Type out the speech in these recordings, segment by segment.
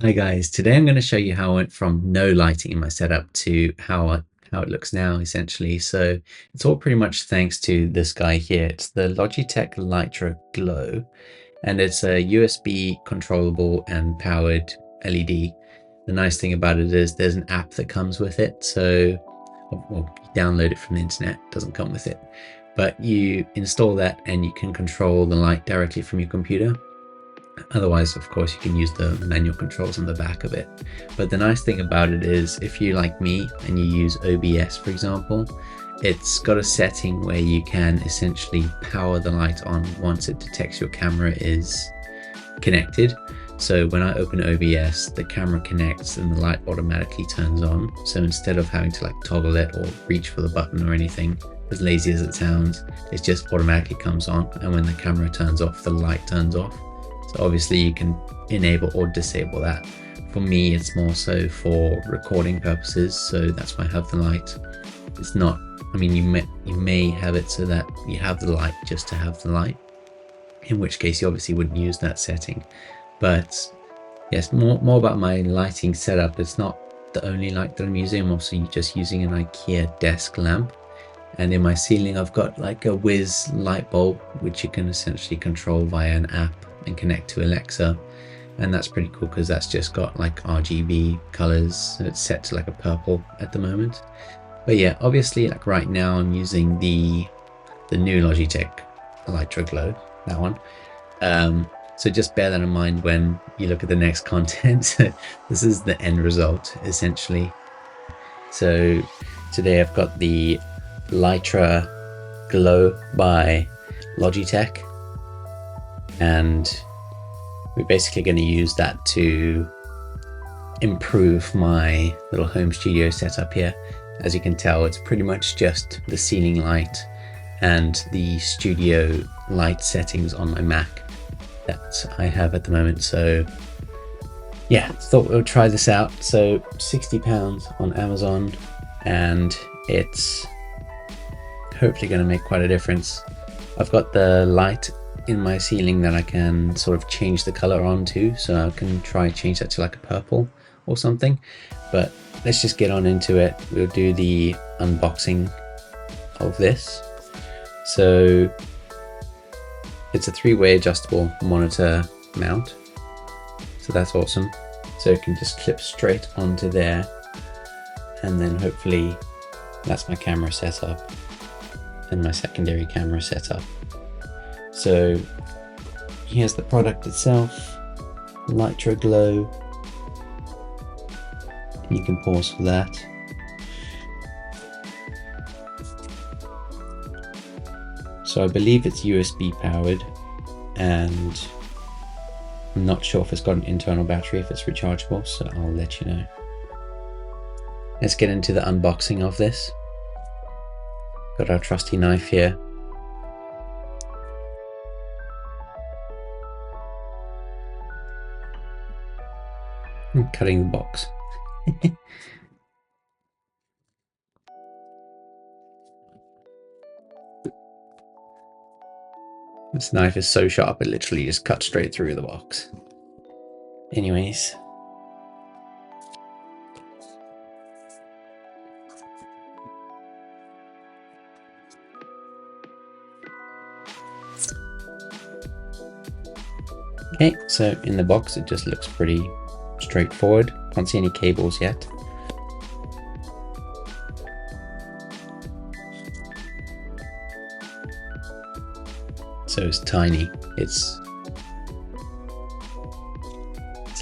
Hi guys, today I'm going to show you how I went from no lighting in my setup to how it looks now essentially. So it's all pretty much thanks to this guy here. It's the Logitech Litra Glow, and it's a USB controllable and powered LED. The nice thing about it is there's an app that comes with it. So well, you download it from the internet, it doesn't come with it, but you install that and you can control the light directly from your computer. Otherwise, of course, you can use the manual controls on the back of it. But the nice thing about it is if you like me and you use OBS, for example, it's got a setting where you can essentially power the light on once it detects your camera is connected. So when I open OBS, the camera connects and the light automatically turns on. So instead of having to like toggle it or reach for the button or anything, as lazy as it sounds, it just automatically comes on. And when the camera turns off, the light turns off. So obviously you can enable or disable that. For me, it's more so for recording purposes. So that's why I have the light. It's not, I mean, you may have it so that you have the light just to have the light, in which case you obviously wouldn't use that setting. But yes, more about my lighting setup. It's not the only light that I'm using. I'm also just using an IKEA desk lamp. And in my ceiling, I've got like a Wiz light bulb, which you can essentially control via an app and connect to Alexa. And that's pretty cool because that's just got like RGB colors. So it's set to like a purple at the moment. But yeah, obviously like right now I'm using the new Logitech Litra Glow, that one. So just bear that in mind when you look at the next content. This is the end result essentially. So today I've got the Litra Glow by Logitech, and we're basically going to use that to improve my little home studio setup here. As you can tell, it's pretty much just the ceiling light and the studio light settings on my Mac that I have at the moment. So yeah, thought we'll try this out. So £60 on Amazon, and it's hopefully going to make quite a difference. I've got the light in my ceiling that I can sort of change the color onto, so I can try change that to like a purple or something. But let's just get on into it. We'll do the unboxing of this. So it's a 3-way adjustable monitor mount, so that's awesome. So it can just clip straight onto there, and then hopefully that's my camera setup and my secondary camera setup. So here's the product itself, Litra Glow. You can pause for that. So I believe it's USB powered, and I'm not sure if it's got an internal battery, if it's rechargeable, so I'll let you know. Let's get into the unboxing of this. Got our trusty knife here. I'm cutting the box. This knife is so sharp, it literally just cuts straight through the box. Anyways. Okay, so in the box it just looks pretty straightforward. Can't see any cables yet. So it's tiny. It's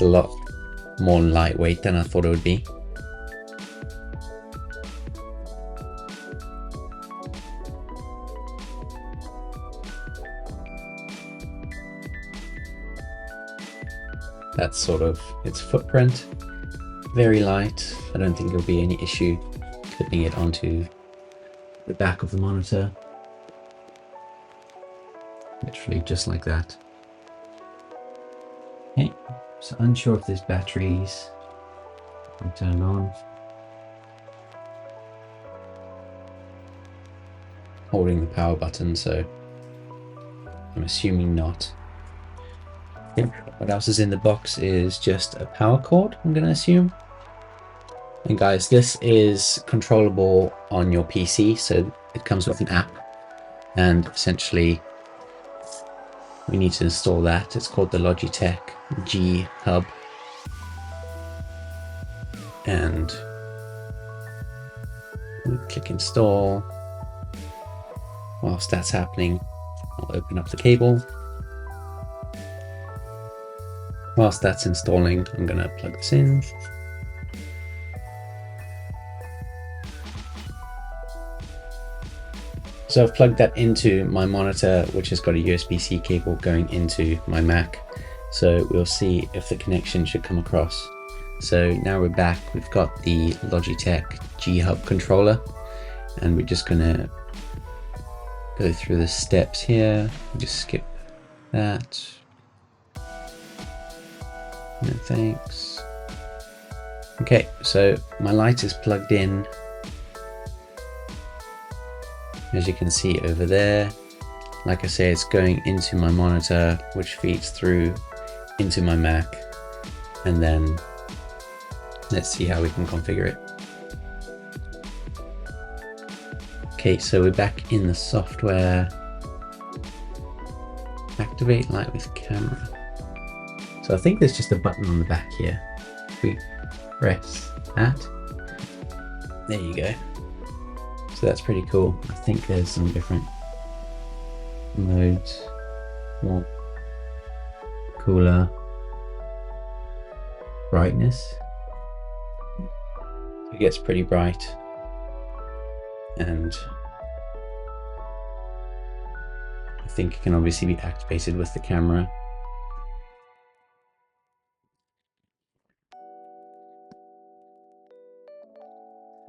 a lot more lightweight than I thought it would be. That's sort of its footprint. Very light. I don't think there'll be any issue clipping it onto the back of the monitor. Literally just like that. Okay, so unsure if there's batteries. I'll turn on. Holding the power button, so I'm assuming not. Okay. What else is in the box is just a power cord, I'm going to assume. And guys, this is controllable on your PC, so it comes with an app, and essentially we need to install that. It's called the Logitech G Hub, and we'll click install. Whilst that's happening, I'll open up the cable. Whilst that's installing, I'm going to plug this in. So I've plugged that into my monitor, which has got a USB-C cable going into my Mac. So we'll see if the connection should come across. So now we're back. We've got the Logitech G Hub controller, and we're just gonna go through the steps here. Just skip that. No thanks. Okay, so my light is plugged in. As you can see over there, like I say, it's going into my monitor, which feeds through into my Mac, and then let's see how we can configure it. Okay, so we're back in the software. Activate light with camera. So I think there's just a button on the back here. If we press that, there you go. So that's pretty cool. I think there's some different modes. More cooler. Brightness. It gets pretty bright. And I think it can obviously be activated with the camera.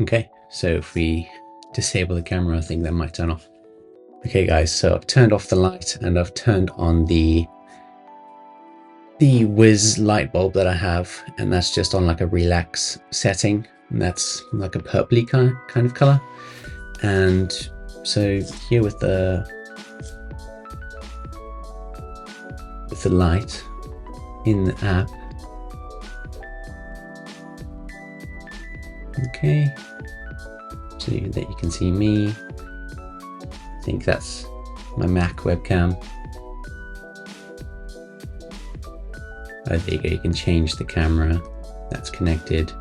Okay, so if we disable the camera, I think that might turn off. Okay guys, so I've turned off the light and I've turned on the Wiz light bulb that I have, and that's just on like a relax setting, and that's like a purpley kind of color. And so here with the light in the app, okay, so that you can see me. I think that's my Mac webcam. Oh, there you go, you can change the camera that's connected.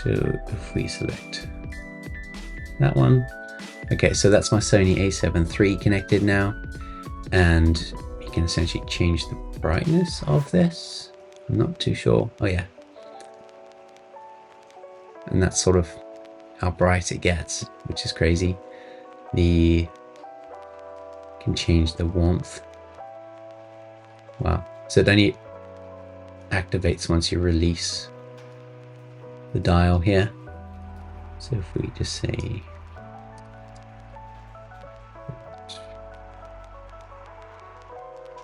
So if we select that one, okay, so that's my Sony a7 III connected now, and you can essentially change the brightness of this. I'm not too sure. Oh yeah, and that's sort of how bright it gets, which is crazy. You can change the warmth. Wow, so it only activates once you release the dial here. So if we just say,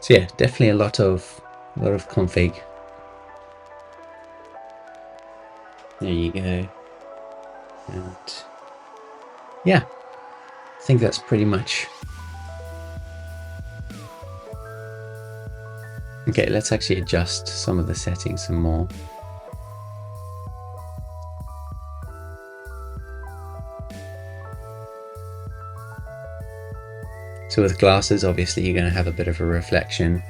so yeah, definitely a lot of config. There you go. And yeah, I think that's pretty much. Okay, let's actually adjust some of the settings some more. So with glasses, obviously you're going to have a bit of a reflection,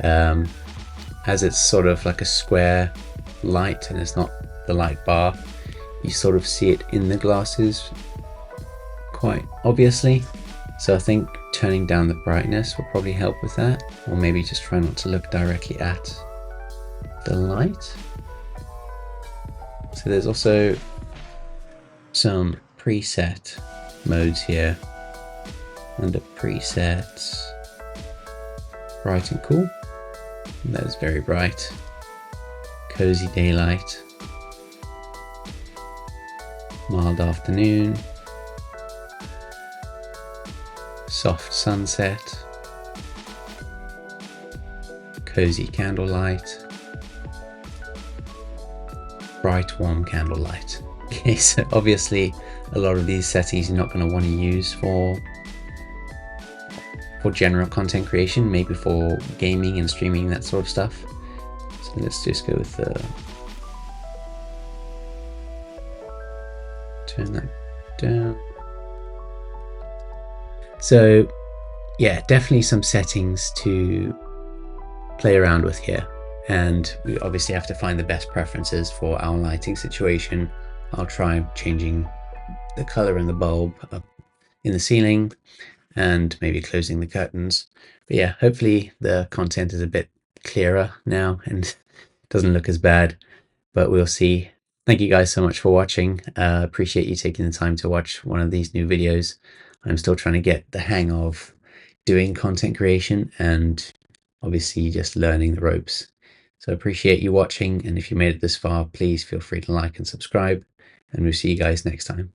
as it's sort of like a square light and it's not the light bar. You sort of see it in the glasses quite obviously. So I think turning down the brightness will probably help with that, or maybe just try not to look directly at the light. So there's also some preset modes here. Under presets, bright and cool, that is very bright. Cozy daylight, mild afternoon, soft sunset, cozy candlelight, bright warm candlelight. Okay, so obviously a lot of these settings you're not going to want to use for for general content creation, maybe for gaming and streaming, that sort of stuff. So let's just go with turn that down. So yeah, definitely some settings to play around with here. And we obviously have to find the best preferences for our lighting situation. I'll try changing the color in the bulb up in the ceiling and maybe closing the curtains. But yeah, hopefully the content is a bit clearer now and doesn't look as bad, but we'll see. Thank you guys so much for watching. Appreciate you taking the time to watch one of these new videos. I'm still trying to get the hang of doing content creation and obviously just learning the ropes. So appreciate you watching, and if you made it this far, please feel free to like and subscribe, and we'll see you guys next time.